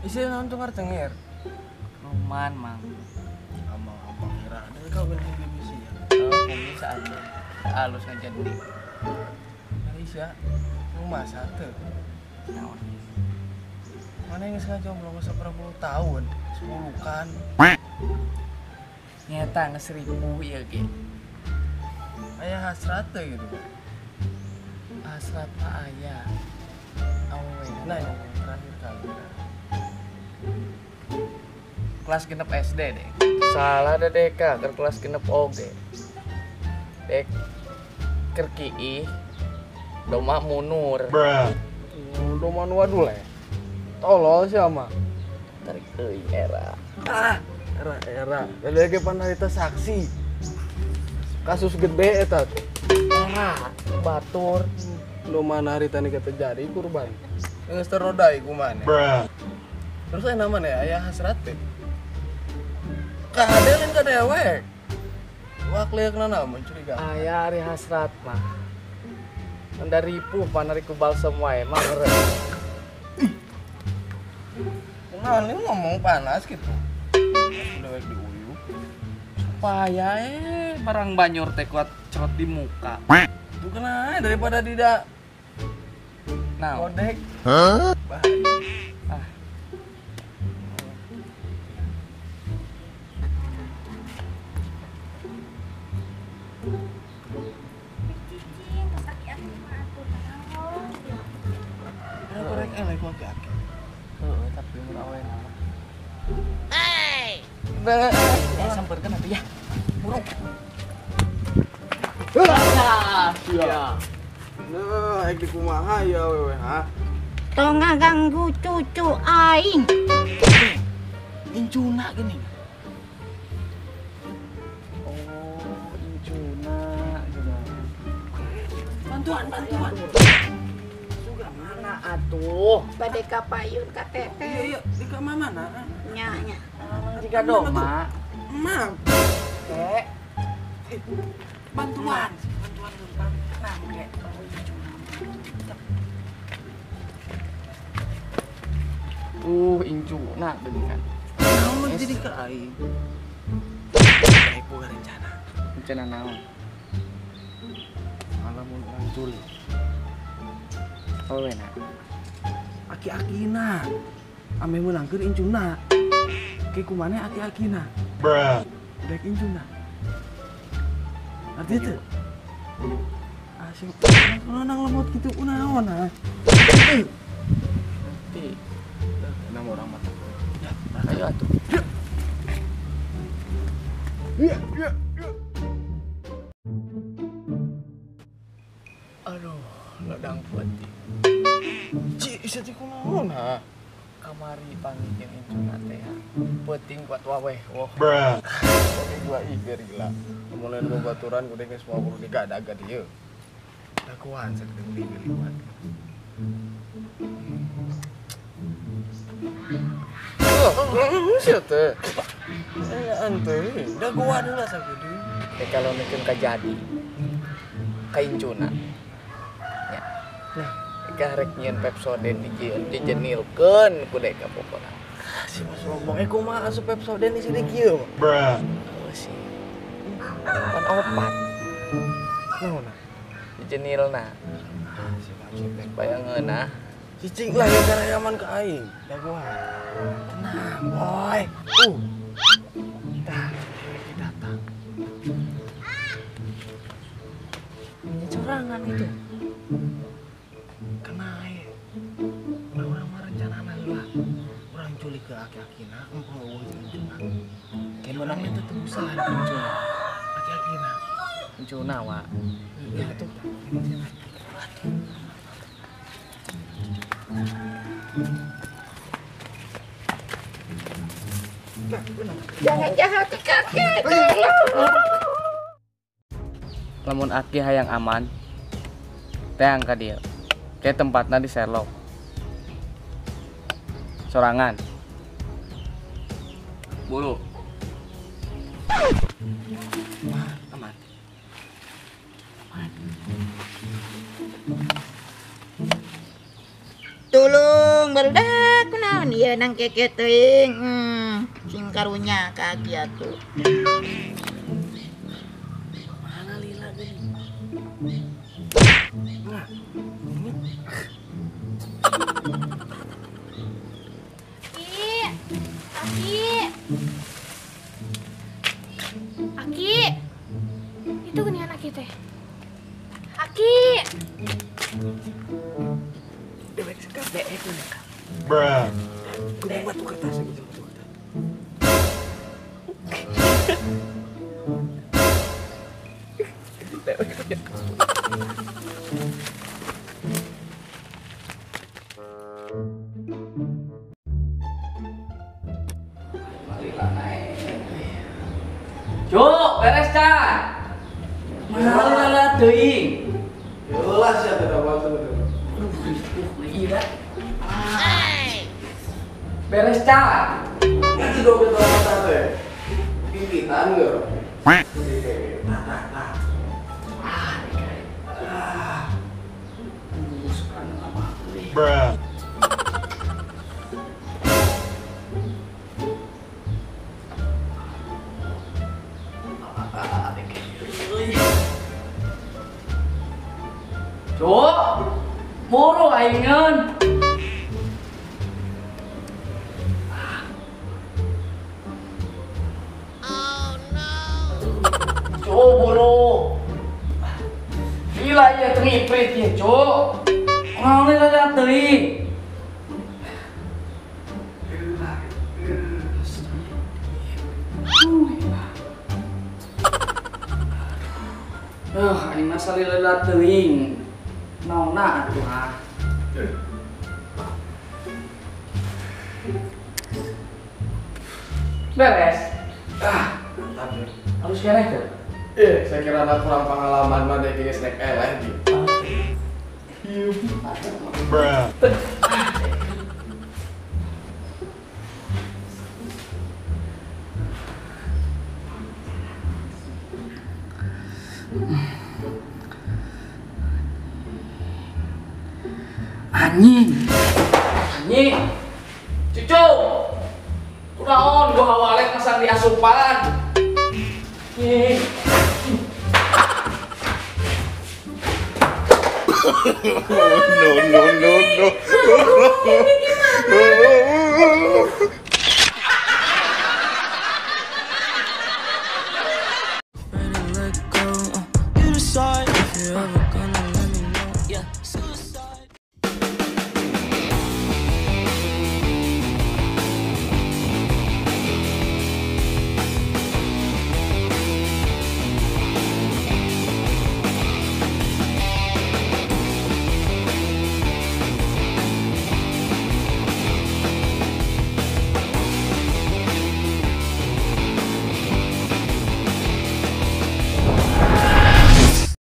Isi nonton ngartengir. Roman mang. Sama abang kira ada kau kan di BBC ya. Oh, bisa aja. Halus ngajar di. Malaysia. Rumah satu. Naon. Mana yang sengaja jomblo nggak seberapa tahun? 10 kan. Nyata nge-1000 ya ge. Ayah hasrat gitu. Hasrat mah aya. Awe. Nah, yang terakhir kali. Kelas genep SD deh. Salah deh deka ke kelas genep oge. Dek kerki doma munur. Doman waduh le. Tolol sih ama. Tarik euy era. Era. Lagi panarita saksi. Kasus gede eta. Era batur. Doman harita nih terjadi kurban. Geus terodai kumaha. Terus saya nama nih ayah hasrat teh. Kade kan kadewek. Wakil kenana mencuriga. Aya ari hasrat mah. Dari ripuh panari kubal semua emang ere. Nah, ini ngomong panas gitu. Kadewek diuyuh. Supaya barang banyor teh kuat cerot di muka. Itu kena daripada tidak Nah, kodek. Bahaya. ah. Ya korek elek ku aki-aki. Heeh, tapi murah we nama. Nah, Sampeurkeun atuh ya. buruk. Iya. Nah, ek di kumaha ya wewe ha. Tong ngaganggu cucu aing. Incuna gini. Oh, incuna gitu. Bantuan. Suga mana atuh? Bade kapayun ka teteh. Iya, di ka mana? Nya. Jika doma. Mam. Kek. Bantuan. Nah, kek. Incuna gini kan. Naon jadi ka aing? Ek boga rencana. Rencana naon? Alamun orang culik. Oh, wena. Aki-akina. Ame menangkeun incuna. Ke kumane aki-akina. Dek incuna. Artinya teh. Asing. Nang lemot gitu kunaon ha. Nanti. Nama orang mata. Ya, Ayo atuh. Iya. Aduh, ladang peti. Ci, isa ti kunaon ha. Kamari pangikeun incuna teh. Peuting kuat waweh. Woh. Tapi gua iger gila. Mulai boga baturan kudu geus 50 digadaga dieu. Da kuan sak deui liwat. Siapa teh? Ante, dah gua adalah sakit. Kalau mungkin kajadi. Kaincuna. Ya. Nah, karek nyieun Pepsodent dijenilkeun ku dek pokona. Si mas ngomong, kumaha asup Pepsodent di sini kieu? Oh sih. Pan opat. Naon? Dijenilna. Si mas Bayangeun nah. cicing lah yang karayaman ke aing. Da gua. Tenang, boy. Dah, lagi datang. Ini curangan itu. Kena ae. Orang mah rencanana lah. Orang culik ke aki-akina, empang eueuh jeung incuna. Kayak menang itu tuh usaha incuna. Aki-akina. Incuna wa. Ya tuh. Jangan jahat kakek. Lamun aki hayang aman. Teang ka dieu. Kayak tempatna di Sherlock. Sorangan. Bulu. Aman. Tulung barudak kunaon iya nang keke teuing. Sing karunya kaki atuh. Mana Lila gini? Nah, Aki, itu gini anak kita. Aki, dewek sekap dek itu nih. Bruh. Kudu batu kertas gitu. Cuk, beres kan? Mana lala teuing? Jelas ya tidak batu. Iya. Beres kan? Nanti dong kita mata teh. Pimpinan enggak? Bruh. Cuk, moro aingin. Cuk, moro. Gila ya ngiprit ya, Cuk. Ngawin lala teuing. Aing mah salila teuing. Naonna atuh ah. Beres. Mantap ya. Harus kene tuh. Saya kira anak kurang pengalaman mah deh kayak snack eleh gitu. Bruh. Anjing. Anjing. Cucu. Kunaon gua hawalek masang di asupan. Anjing. No, no, no, no.